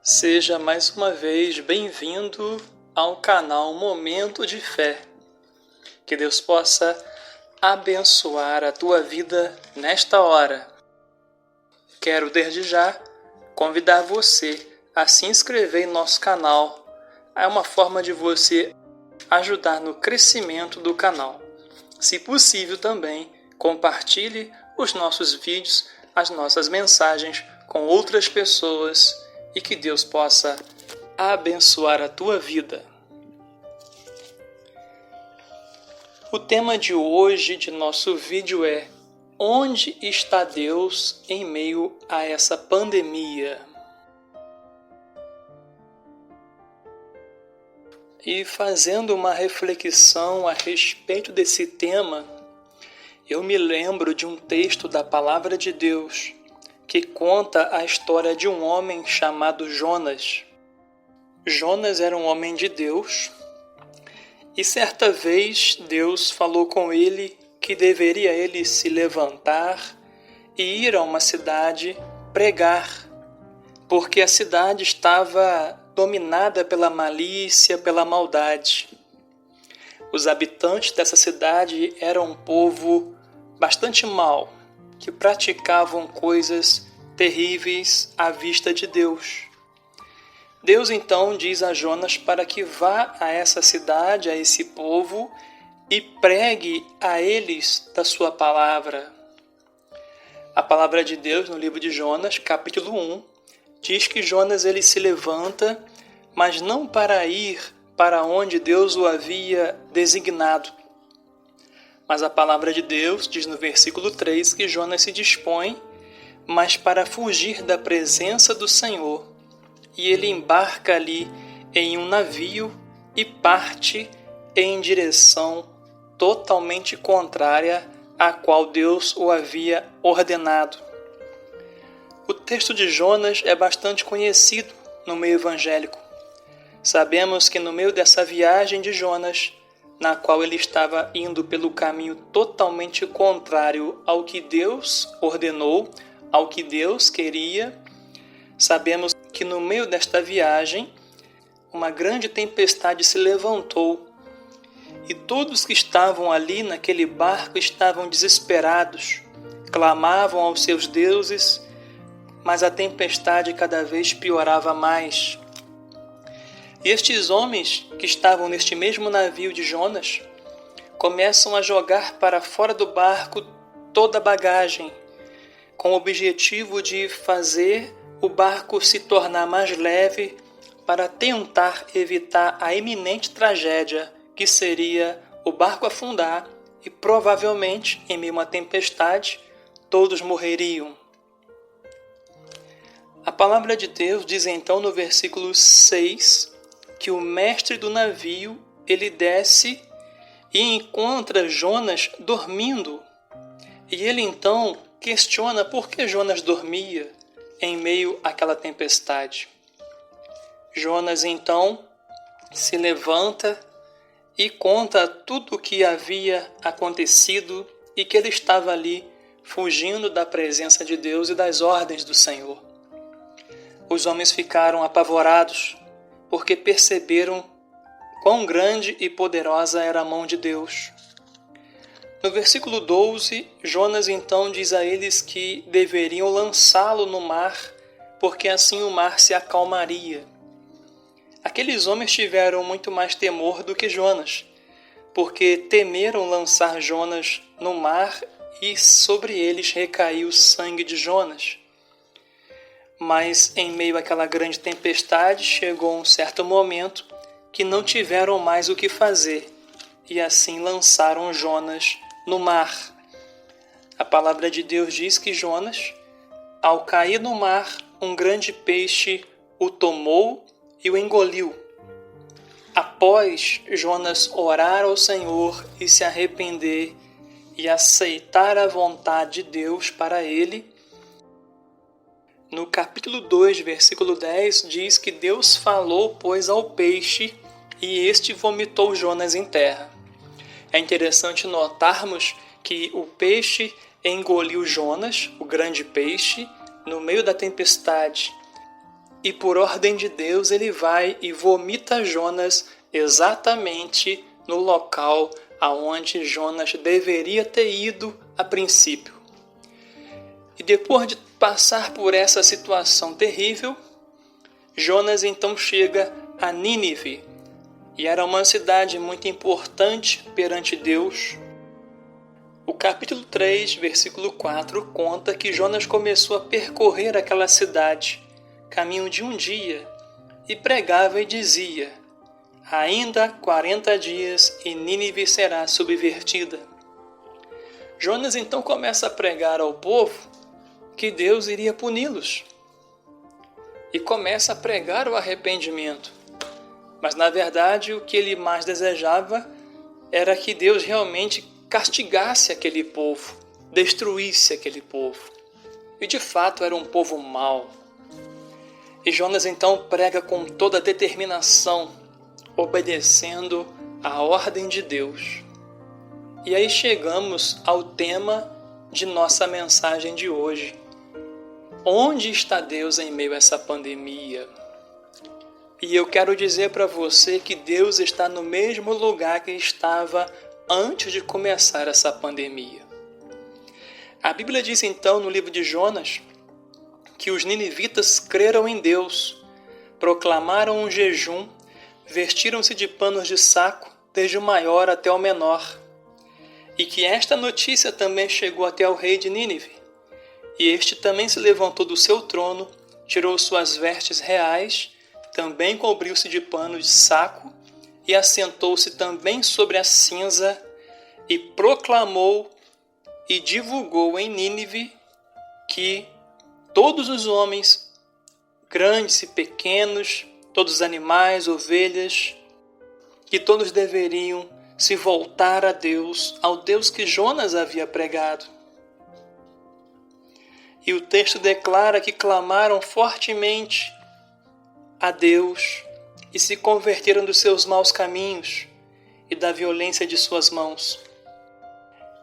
Seja mais uma vez bem-vindo ao canal Momento de Fé. Que Deus possa abençoar a tua vida nesta hora. Quero desde já convidar você a se inscrever em nosso canal. É uma forma de você ajudar no crescimento do canal. Se possível também, compartilhe os nossos vídeos, as nossas mensagens com outras pessoas e que Deus possa abençoar a tua vida. O tema de hoje de nosso vídeo é: onde está Deus em meio a essa pandemia? E fazendo uma reflexão a respeito desse tema, eu me lembro de um texto da Palavra de Deus que conta a história de um homem chamado Jonas. Jonas era um homem de Deus e certa vez Deus falou com ele que deveria ele se levantar e ir a uma cidade pregar, porque a cidade estava dominada pela malícia, pela maldade. Os habitantes dessa cidade eram um povo bastante mau, que praticavam coisas terríveis à vista de Deus. Deus então diz a Jonas para que vá a essa cidade, a esse povo, e pregue a eles da sua palavra. A palavra de Deus no livro de Jonas, capítulo 1, diz que Jonas ele se levanta, mas não para ir para onde Deus o havia designado. Mas a palavra de Deus diz no versículo 3 que Jonas se dispõe, mas para fugir da presença do Senhor. E ele embarca ali em um navio e parte em direção totalmente contrária à qual Deus o havia ordenado. O texto de Jonas é bastante conhecido no meio evangélico. Sabemos que no meio dessa viagem de Jonas, na qual ele estava indo pelo caminho totalmente contrário ao que Deus ordenou, ao que Deus queria, sabemos que no meio desta viagem, uma grande tempestade se levantou e todos que estavam ali naquele barco estavam desesperados, clamavam aos seus deuses, mas a tempestade cada vez piorava mais. E estes homens que estavam neste mesmo navio de Jonas começam a jogar para fora do barco toda a bagagem, com o objetivo de fazer o barco se tornar mais leve para tentar evitar a iminente tragédia que seria o barco afundar e provavelmente, em meio a uma tempestade, todos morreriam. A palavra de Deus diz então no versículo 6 que o mestre do navio, ele desce e encontra Jonas dormindo. E ele então questiona por que Jonas dormia em meio àquela tempestade. Jonas então se levanta e conta tudo o que havia acontecido e que ele estava ali fugindo da presença de Deus e das ordens do Senhor. Os homens ficaram apavorados, porque perceberam quão grande e poderosa era a mão de Deus. No versículo 12, Jonas então diz a eles que deveriam lançá-lo no mar, porque assim o mar se acalmaria. Aqueles homens tiveram muito mais temor do que Jonas, porque temeram lançar Jonas no mar e sobre eles recaiu o sangue de Jonas. Mas em meio àquela grande tempestade chegou um certo momento que não tiveram mais o que fazer e assim lançaram Jonas no mar. A palavra de Deus diz que Jonas, ao cair no mar, um grande peixe o tomou e o engoliu. Após Jonas orar ao Senhor e se arrepender e aceitar a vontade de Deus para ele, no capítulo 2, versículo 10, diz que Deus falou, pois, ao peixe, e este vomitou Jonas em terra. É interessante notarmos que o peixe engoliu Jonas, o grande peixe, no meio da tempestade. e por ordem de Deus ele vai e vomita Jonas exatamente no local aonde Jonas deveria ter ido a princípio. E depois de passar por essa situação terrível, Jonas então chega a Nínive, e era uma cidade muito importante perante Deus. O capítulo 3, versículo 4, conta que Jonas começou a percorrer aquela cidade, caminho de um dia, e pregava e dizia: ainda 40 dias e Nínive será subvertida. Jonas então começa a pregar ao povo que Deus iria puni-los. E começa a pregar o arrependimento. Mas na verdade o que ele mais desejava era que Deus realmente castigasse aquele povo, destruísse aquele povo. E de fato era um povo mau. E Jonas então prega com toda a determinação, obedecendo à ordem de Deus. E aí chegamos ao tema de nossa mensagem de hoje. Onde está Deus em meio a essa pandemia? E eu quero dizer para você que Deus está no mesmo lugar que estava antes de começar essa pandemia. A Bíblia diz então no livro de Jonas que os ninivitas creram em Deus, proclamaram um jejum, vestiram-se de panos de saco, desde o maior até o menor. E que esta notícia também chegou até o rei de Nínive. E este também se levantou do seu trono, tirou suas vestes reais, também cobriu-se de pano de saco e assentou-se também sobre a cinza e proclamou e divulgou em Nínive que todos os homens, grandes e pequenos, todos os animais, ovelhas, que todos deveriam se voltar a Deus, ao Deus que Jonas havia pregado. E o texto declara que clamaram fortemente a Deus e se converteram dos seus maus caminhos e da violência de suas mãos.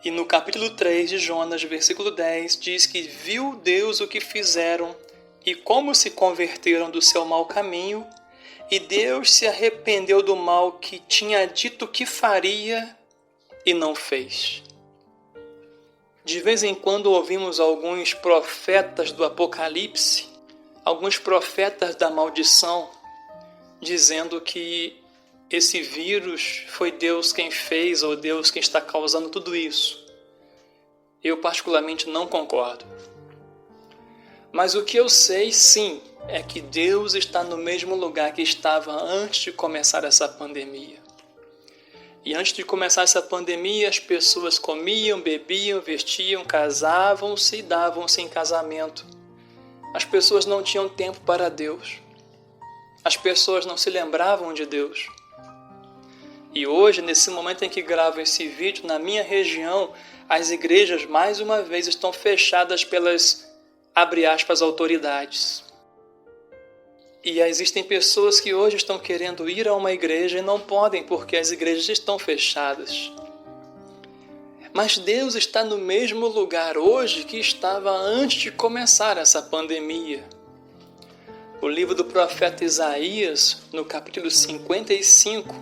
E no capítulo 3 de Jonas, versículo 10, diz que viu Deus o que fizeram e como se converteram do seu mau caminho, e Deus se arrependeu do mal que tinha dito que faria e não fez. De vez em quando ouvimos alguns profetas do Apocalipse, alguns profetas da maldição, dizendo que esse vírus foi Deus quem fez ou Deus quem está causando tudo isso. Eu particularmente não concordo. Mas o que eu sei, sim, é que Deus está no mesmo lugar que estava antes de começar essa pandemia. E antes de começar essa pandemia, as pessoas comiam, bebiam, vestiam, casavam-se e davam-se em casamento. As pessoas não tinham tempo para Deus. As pessoas não se lembravam de Deus. E hoje, nesse momento em que gravo esse vídeo, na minha região, as igrejas mais uma vez estão fechadas pelas, abre aspas, autoridades. E existem pessoas que hoje estão querendo ir a uma igreja e não podem porque as igrejas estão fechadas. Mas Deus está no mesmo lugar hoje que estava antes de começar essa pandemia. O livro do profeta Isaías, no capítulo 55,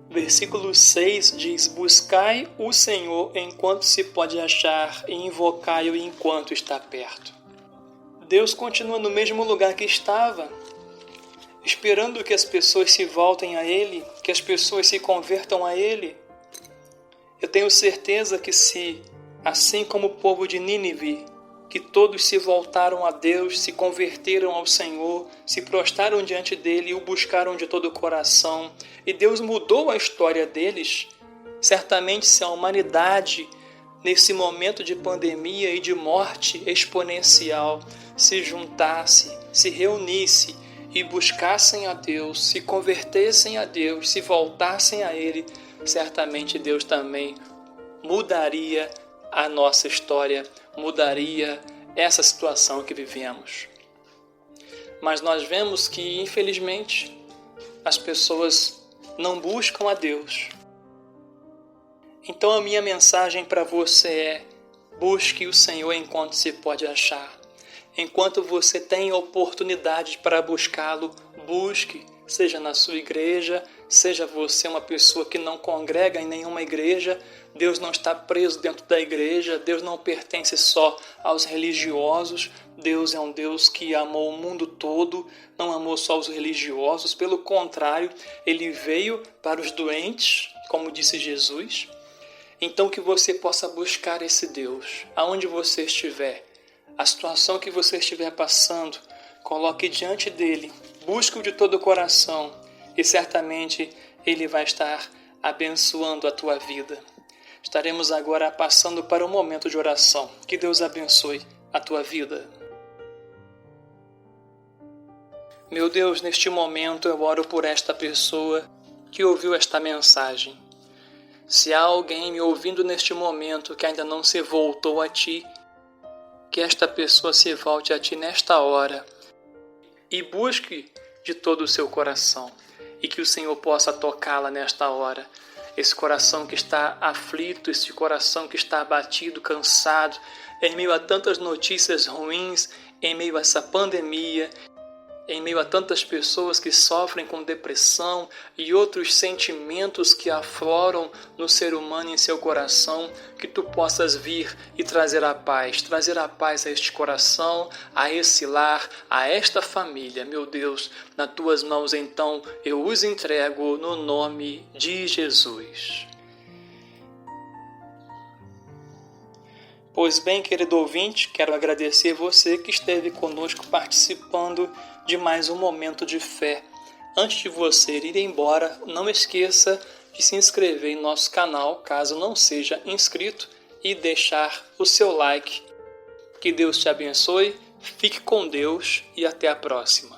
versículo 6, diz: buscai o Senhor enquanto se pode achar e invocai-o enquanto está perto. Deus continua no mesmo lugar que estava, esperando que as pessoas se voltem a Ele, que as pessoas se convertam a Ele. Eu tenho certeza que se, assim como o povo de Nínive, que todos se voltaram a Deus, se converteram ao Senhor, se prostraram diante dEle e o buscaram de todo o coração, e Deus mudou a história deles, certamente se a humanidade, nesse momento de pandemia e de morte exponencial, se juntasse, se reunisse e buscassem a Deus, se convertessem a Deus, se voltassem a Ele, certamente Deus também mudaria a nossa história, mudaria essa situação que vivemos. Mas nós vemos que, infelizmente, as pessoas não buscam a Deus. Então a minha mensagem para você é: busque o Senhor enquanto se pode achar. Enquanto você tem oportunidade para buscá-lo, busque, seja na sua igreja, seja você uma pessoa que não congrega em nenhuma igreja. Deus não está preso dentro da igreja, Deus não pertence só aos religiosos. Deus é um Deus que amou o mundo todo, não amou só os religiosos, pelo contrário, Ele veio para os doentes, como disse Jesus. Então que você possa buscar esse Deus, aonde você estiver, a situação que você estiver passando, coloque diante dele, busque-o de todo o coração e certamente Ele vai estar abençoando a tua vida. Estaremos agora passando para um momento de oração. Que Deus abençoe a tua vida. Meu Deus, neste momento eu oro por esta pessoa que ouviu esta mensagem. Se há alguém me ouvindo neste momento que ainda não se voltou a Ti, que esta pessoa se volte a Ti nesta hora e busque de todo o seu coração e que o Senhor possa tocá-la nesta hora. Esse coração que está aflito, esse coração que está abatido, cansado, em meio a tantas notícias ruins, em meio a essa pandemia, em meio a tantas pessoas que sofrem com depressão e outros sentimentos que afloram no ser humano em seu coração, que tu possas vir e trazer a paz a este coração, a esse lar, a esta família. Meu Deus, nas tuas mãos então eu os entrego no nome de Jesus. Pois bem, querido ouvinte, quero agradecer você que esteve conosco participando de mais um momento de fé. Antes de você ir embora, não esqueça de se inscrever em nosso canal, caso não seja inscrito, e deixar o seu like. Que Deus te abençoe, fique com Deus e até a próxima.